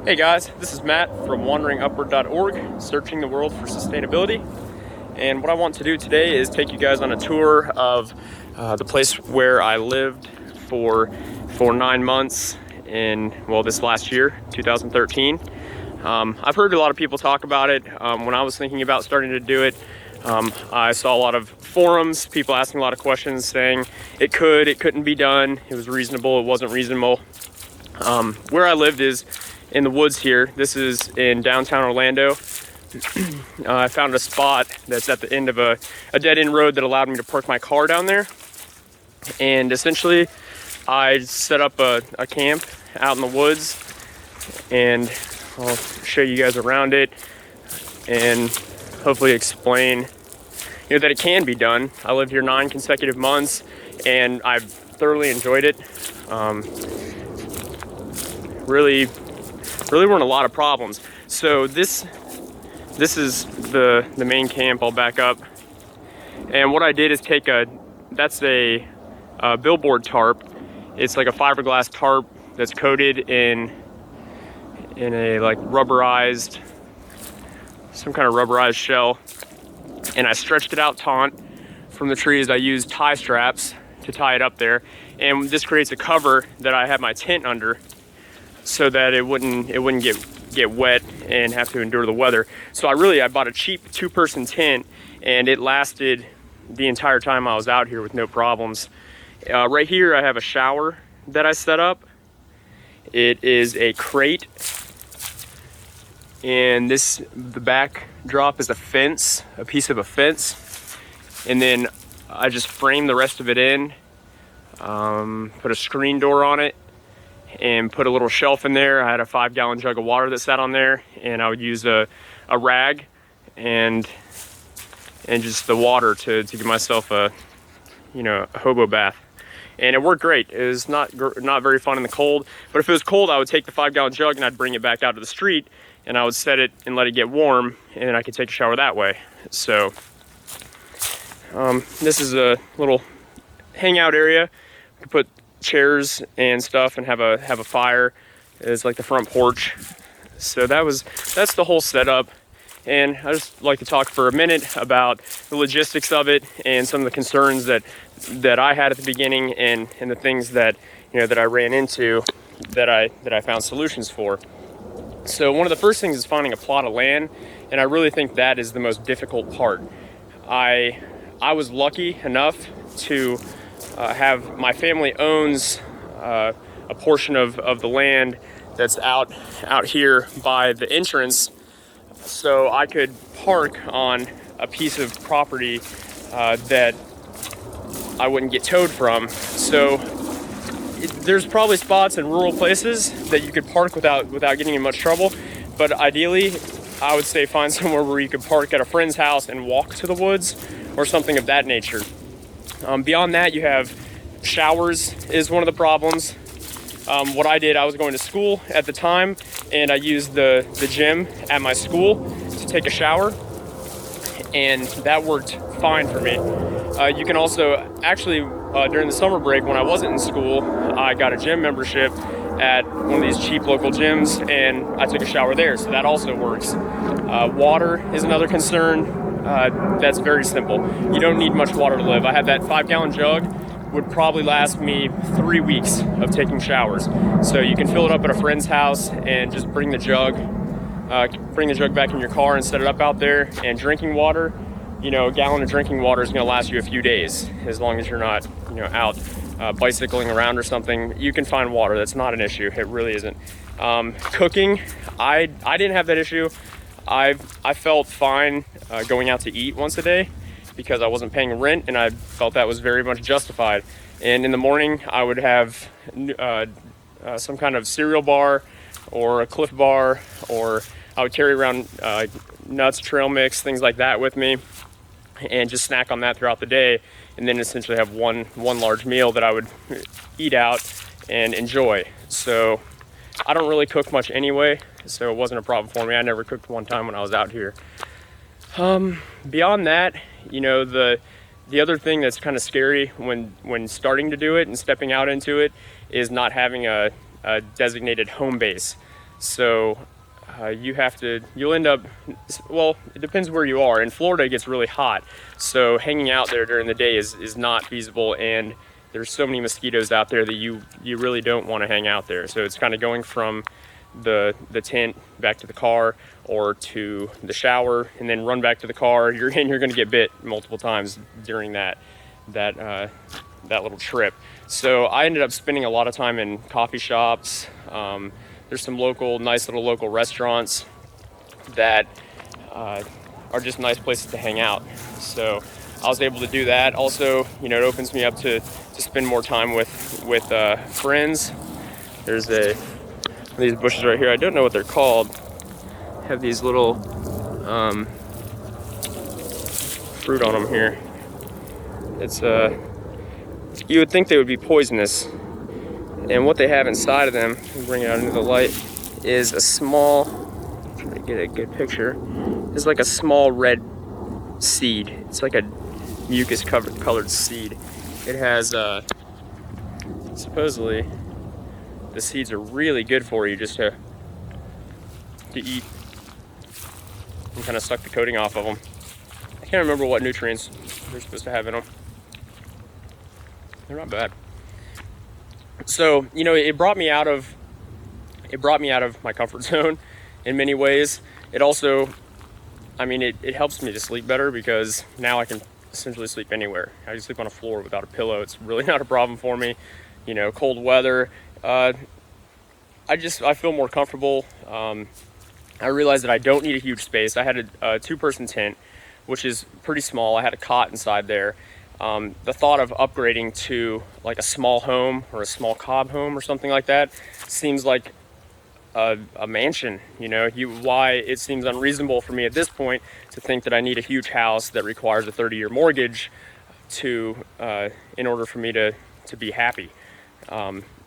Hey guys, this is Matt from wanderingupward.org, searching the world for sustainability. And what I want to do today is take you guys on a tour of the place where I lived for 9 months in, well, this last year, 2013. I've heard a lot of people talk about it. When I was thinking about starting to do it, I saw a lot of forums, people asking a lot of questions saying it couldn't be done, it was reasonable, it wasn't reasonable. Where I lived is in the woods here. This is in downtown Orlando. I found a spot that's at the end of a dead-end road that allowed me to park my car down there. And essentially, I set up a camp out in the woods, and I'll show you guys around it and hopefully explain that it can be done. I lived here 9 consecutive months, and I've thoroughly enjoyed it. Really weren't a lot of problems. So this is the main camp. I'll back up. And what I did is take that's a billboard tarp. It's like a fiberglass tarp that's coated in a like rubberized, some kind of rubberized shell. And I stretched it out taut from the trees. I used tie straps to tie it up there. And this creates a cover that I have my tent under, so that it wouldn't get wet and have to endure the weather. So I bought a cheap 2-person tent, and it lasted the entire time I was out here with no problems. Right here I have a shower that I set up. It is a crate, and the backdrop is a piece of a fence, and then I just framed the rest of it in, put a screen door on it, and put a little shelf in there. I had a 5-gallon jug of water that sat on there, and I would use a rag and just the water to give myself a hobo bath. And it worked great. It was not very fun in the cold, but if it was cold, I would take the 5-gallon jug and I'd bring it back out to the street, and I would set it and let it get warm, and then I could take a shower that way. So this is a little hangout area. You could put chairs and stuff and have a fire. It's like the front porch. So that's the whole setup. And I just like to talk for a minute about the logistics of it and some of the concerns that I had at the beginning, and the things that that I ran into that I found solutions for. So one of the first things is finding a plot of land, and I really think that is the most difficult part. I was lucky enough to have my family owns a portion of the land that's out here by the entrance, so I could park on a piece of property that I wouldn't get towed from. So there's probably spots in rural places that you could park without getting in much trouble, but ideally I would say find somewhere where you could park at a friend's house and walk to the woods or something of that nature. Beyond that, you have showers is one of the problems. What I did, I was going to school at the time, and I used the gym at my school to take a shower, and that worked fine for me. You can also actually, during the summer break when I wasn't in school, I got a gym membership at one of these cheap local gyms, and I took a shower there, so that also works. Water is another concern. That's very simple. You don't need much water to live. I had that 5-gallon jug, would probably last me 3 weeks of taking showers. So you can fill it up at a friend's house and just bring the jug back in your car and set it up out there. And drinking water, a gallon of drinking water is going to last you a few days, as long as you're not out bicycling around or something. You can find water. That's not an issue. It really isn't. Cooking, I didn't have that issue. I felt fine going out to eat once a day because I wasn't paying rent, and I felt that was very much justified. And in the morning, I would have some kind of cereal bar or a Cliff Bar, or I would carry around nuts, trail mix, things like that with me, and just snack on that throughout the day, and then essentially have one large meal that I would eat out and enjoy. So I don't really cook much anyway, so it wasn't a problem for me. I never cooked one time when I was out here. Beyond that, the other thing that's kind of scary when starting to do it and stepping out into it is not having a designated home base. So you'll end up, well, it depends where you are. In Florida, it gets really hot. So hanging out there during the day is not feasible, and there's so many mosquitoes out there that you really don't want to hang out there. So it's kind of going from the tent back to the car, or to the shower and then run back to the car. You're going to get bit multiple times during that little trip. So I ended up spending a lot of time in coffee shops. There's some nice little local restaurants that are just nice places to hang out. So I was able to do that. Also, it opens me up to spend more time with friends. There's these bushes right here. I don't know what they're called. Have these little fruit on them here. It's you would think they would be poisonous, and what they have inside of them, bring it out into the light, is a small, try to get a good picture, it's like a small red seed. It's like a mucus colored seed. It has supposedly the seeds are really good for you, just to eat and kind of suck the coating off of them. I can't remember what nutrients they're supposed to have in them. They're not bad. So it brought me out of my comfort zone in many ways. It also, it helps me to sleep better, because now I can essentially sleep anywhere. I can sleep on a floor without a pillow. It's really not a problem for me. Cold weather, I feel more comfortable. I realized that I don't need a huge space. I had a 2-person tent, which is pretty small. I had a cot inside there. The thought of upgrading to like a small home or a small cob home or something like that seems like a mansion. Why it seems unreasonable for me at this point to think that I need a huge house that requires a 30-year mortgage in order for me to be happy.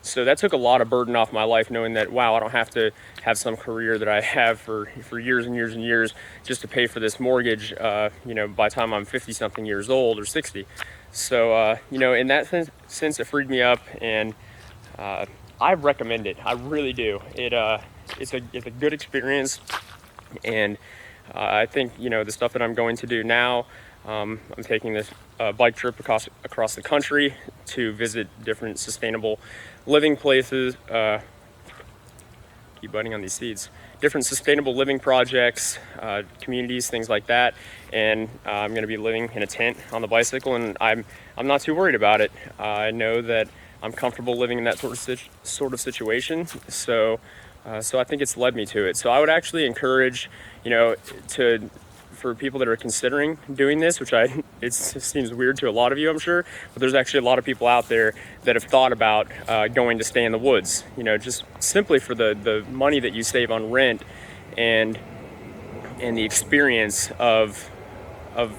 So that took a lot of burden off my life, knowing that, wow, I don't have to have some career that I have for years and years and years just to pay for this mortgage, by the time I'm 50-something years old or 60. So, in that sense, it freed me up, and I recommend it. I really do. It's a good experience, and I think, the stuff that I'm going to do now, I'm taking this bike trip across the country to visit different sustainable living places. Keep biting on these seeds. Different sustainable living projects, communities, things like that. And I'm going to be living in a tent on the bicycle, and I'm not too worried about it. I know that I'm comfortable living in that sort of situation. So I think it's led me to it. So I would actually encourage, for people that are considering doing this, which it seems weird to a lot of you, I'm sure, but there's actually a lot of people out there that have thought about going to stay in the woods, just simply for the money that you save on rent, and the experience of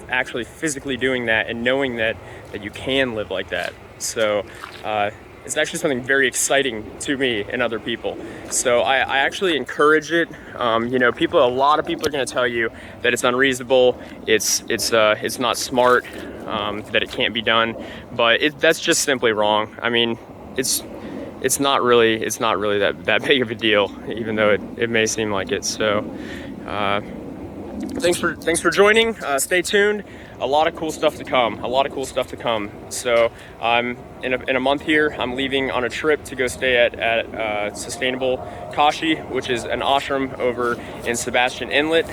actually physically doing that and knowing that you can live like that. So it's actually something very exciting to me and other people. So I actually encourage it. A lot of people are going to tell you that it's unreasonable, it's not smart, that it can't be done, but that's just simply wrong. It's not really that big of a deal, even though it may seem like it. So thanks for joining. Stay tuned. A lot of cool stuff to come. So in a month here, I'm leaving on a trip to go stay at Sustainable Kashi, which is an ashram over in Sebastian Inlet,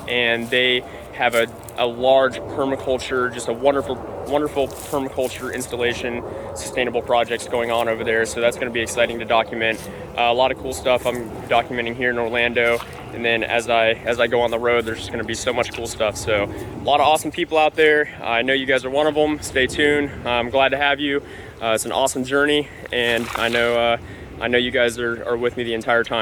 and they have a large permaculture, just a wonderful permaculture installation, sustainable projects going on over there. So that's going to be exciting to document. A lot of cool stuff I'm documenting here in Orlando, and then as I go on the road, there's just going to be so much cool stuff. So a lot of awesome people out there. I know you guys are one of them. Stay tuned. I'm glad to have you. It's an awesome journey, and I know you guys are with me the entire time.